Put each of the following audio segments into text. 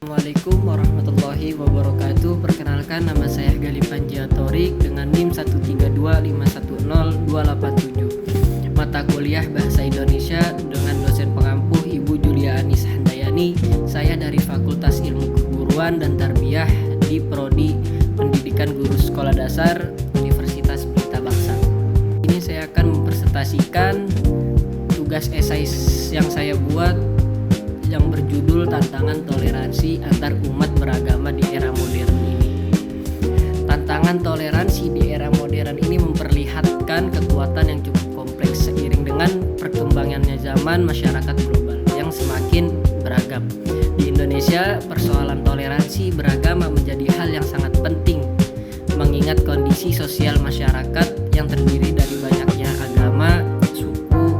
Assalamualaikum warahmatullahi wabarakatuh. Perkenalkan, nama saya Galih Panjiatorik dengan NIM 132510287. Mata kuliah Bahasa Indonesia dengan dosen pengampuh Ibu Julia Anis Handayani. Saya dari Fakultas Ilmu Keguruan dan Tarbiyah di Prodi Pendidikan Guru Sekolah Dasar Universitas Pelita Bangsa. Ini saya akan mempresentasikan tugas esai yang saya buat yang berjudul Tantangan Toleransi Antar Umat Beragama di Era Modern ini. Tantangan toleransi di era modern ini memperlihatkan kekuatan yang cukup kompleks seiring dengan perkembangannya zaman masyarakat global yang semakin beragam. Di Indonesia, persoalan toleransi beragama menjadi hal yang sangat penting mengingat kondisi sosial masyarakat yang terdiri dari banyaknya agama, suku,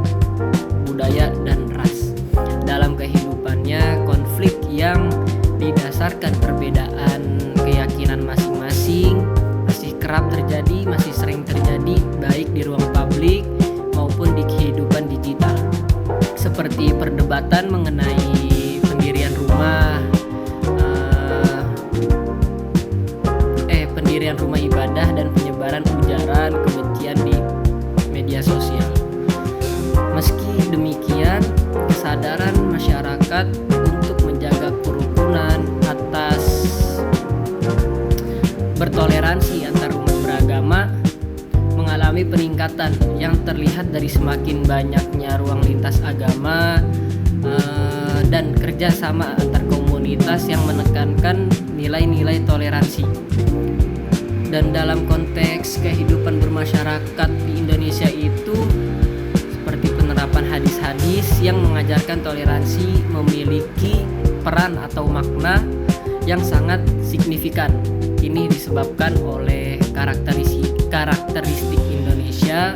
budaya, dan ras. Dalam kehidupannya, konflik yang didasarkan perbedaan keyakinan masing-masing masih kerap terjadi, masih sering terjadi baik di ruang publik maupun di kehidupan digital. Seperti perdebatan mengenai pendirian rumah ibadah dan penyebaran ujaran kebencian di media sosial. Meski demikian, kesadaran masyarakat untuk menjaga kerukunan atas bertoleransi antar umat beragama mengalami peningkatan yang terlihat dari semakin banyaknya ruang lintas agama dan kerjasama antar komunitas yang menekankan nilai-nilai toleransi. Dan dalam konteks kehidupan bermasyarakat di Indonesia itu, seperti penerapan hadis-hadis yang mengajarkan toleransi memiliki peran atau makna yang sangat signifikan. Ini disebabkan oleh karakteristik Indonesia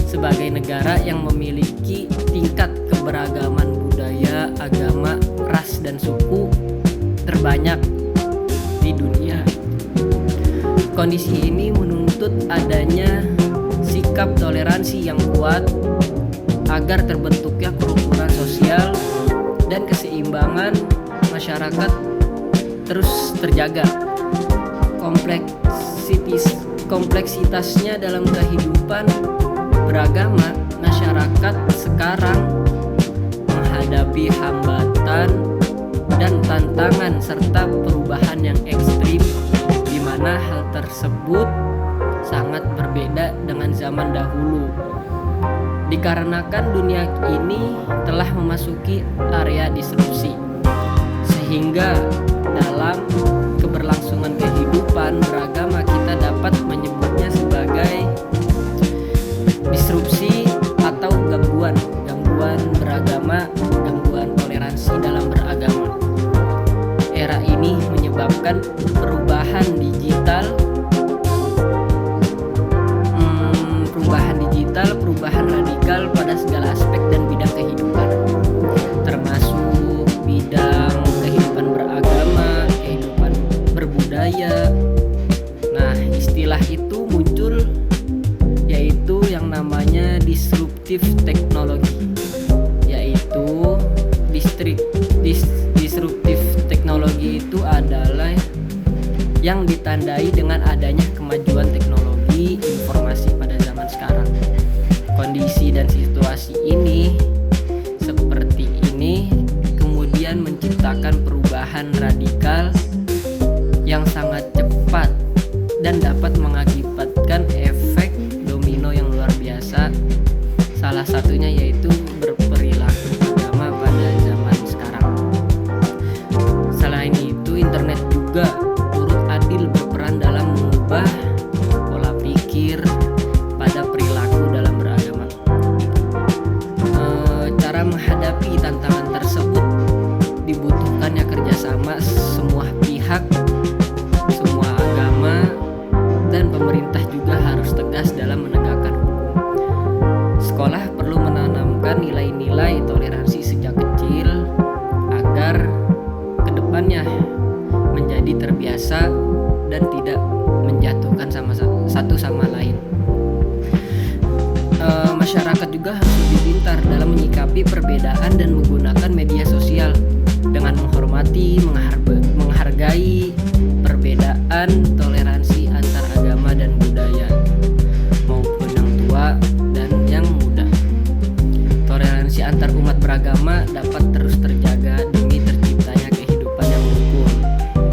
sebagai negara yang memiliki tingkat keberagaman budaya, agama, ras, dan suku terbanyak di dunia. Kondisi ini menuntut adanya sikap toleransi yang kuat agar terbentuknya kerukunan sosial dan keseimbangan masyarakat terus terjaga. Kompleksitasnya dalam kehidupan beragama, masyarakat sekarang menghadapi hambatan dan tantangan serta perubahan yang ekstrim, di mana hal tersebut sangat berbeda dengan zaman dahulu. Dikarenakan dunia ini telah memasuki area disrupsi, sehingga dalam keberlangsungan kehidupan beragama kita dapat menyebutnya sebagai disrupsi atau gangguan beragama, gangguan toleransi dalam beragama. Era ini menyebabkan perubahan perubahan radikal pada segala aspek dan bidang kehidupan, termasuk bidang kehidupan beragama, kehidupan berbudaya. Nah, istilah itu muncul yaitu yang namanya disruptif teknologi, yaitu disruptif teknologi itu adalah yang ditandai dengan adanya kemajuan teknologi informasi pada zaman sekarang. Kondisi dan situasi ini seperti ini kemudian menciptakan perubahan radikal yang sangat cepat dan dapat mengakibatkan efek domino yang luar biasa. Salah satunya yaitu berperilaku agama pada zaman sekarang. Selain itu, internet juga turut andil berperan dalam mengubah pola pikir pada perilaku dalam beragama. Cara menghadapi tantangan tersebut dibutuhkannya kerjasama semua pihak, semua agama, dan pemerintah juga harus tegas dalam menegakkan hukum. Sekolah perlu menanamkan nilai-nilai toleransi sejak kecil agar kedepannya menjadi terbiasa dan tidak menjatuhkan satu sama lain. Masyarakat juga harus lebih pintar dalam menyikapi perbedaan dan menggunakan media sosial dengan menghormati, menghargai perbedaan, toleransi antar agama dan budaya, maupun yang tua dan yang muda. Toleransi antar umat beragama dapat terus terjaga demi terciptanya kehidupan yang rukun.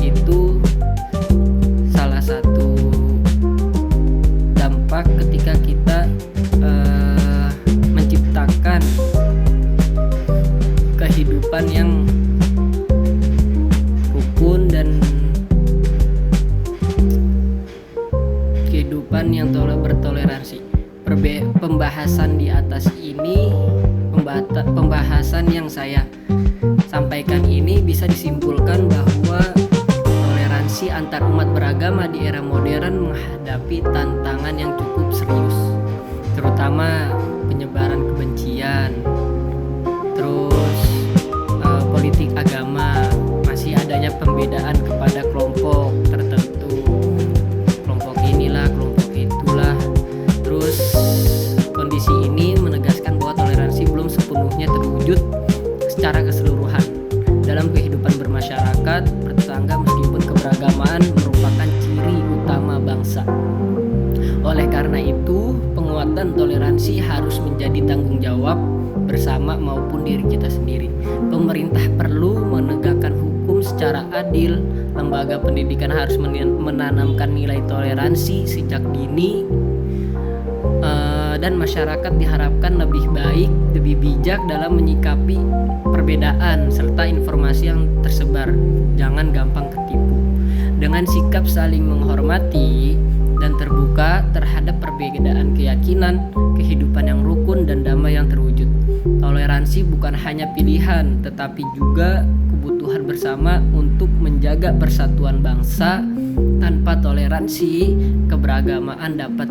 Itu salah satu dampak ketika kita menciptakan kehidupan yang rukun dan kehidupan yang bertoleransi. Pembahasan di atas ini, pembahasan yang saya sampaikan ini bisa disimpulkan bahwa toleransi antar umat beragama di era modern menghadapi tantangan yang cukup serius, terutama penyebaran kebencian, terus politik agama, masih adanya pembedaan kepada kelompok tertentu, kelompok inilah, kelompok itulah. Terus kondisi ini menegaskan bahwa toleransi belum sepenuhnya terwujud secara keseluruhan dalam kehidupan bermasyarakat bertetangga, meskipun keberagamaan merupakan ciri utama bangsa. Oleh karena itu, penguatan toleransi harus menjadi tanggung jawab bersama maupun diri kita sendiri. Pemerintah perlu menegakkan hukum secara adil, lembaga pendidikan harus menanamkan nilai toleransi sejak dini, dan masyarakat diharapkan lebih baik, lebih bijak dalam menyikapi perbedaan serta informasi yang tersebar. Jangan gampang ketipu. Dengan sikap saling menghormati dan terbuka terhadap perbedaan keyakinan, kehidupan yang rukun dan damai yang terwujud. Toleransi bukan hanya pilihan, tetapi juga kebutuhan bersama untuk menjaga persatuan bangsa. Tanpa toleransi, keberagamaan dapat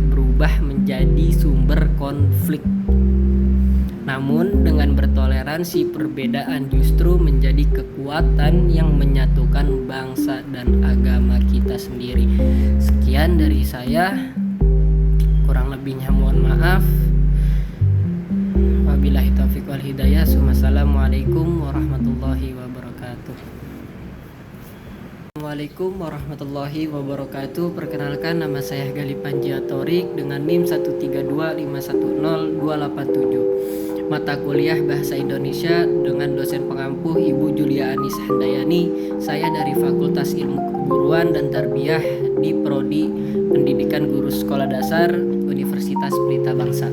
berubah menjadi sumber konflik. Namun dengan bertoleransi, perbedaan justru menjadi kekuatan yang menyatukan bangsa dan agama kita sendiri. Sekian dari saya, kurang lebihnya mohon maaf. Wabillahi taufiq wal hidayah. Wassalamualaikum warahmatullahi wabarakatuh. Assalamualaikum warahmatullahi wabarakatuh. Perkenalkan, nama saya Gali Panjiatorik dengan NIM 132510287. Mata kuliah Bahasa Indonesia dengan dosen pengampu Ibu Julia Anis Handayani. Saya dari Fakultas Ilmu Keguruan dan Tarbiyah di Prodi Pendidikan Guru Sekolah Dasar Universitas Pelita Bangsa.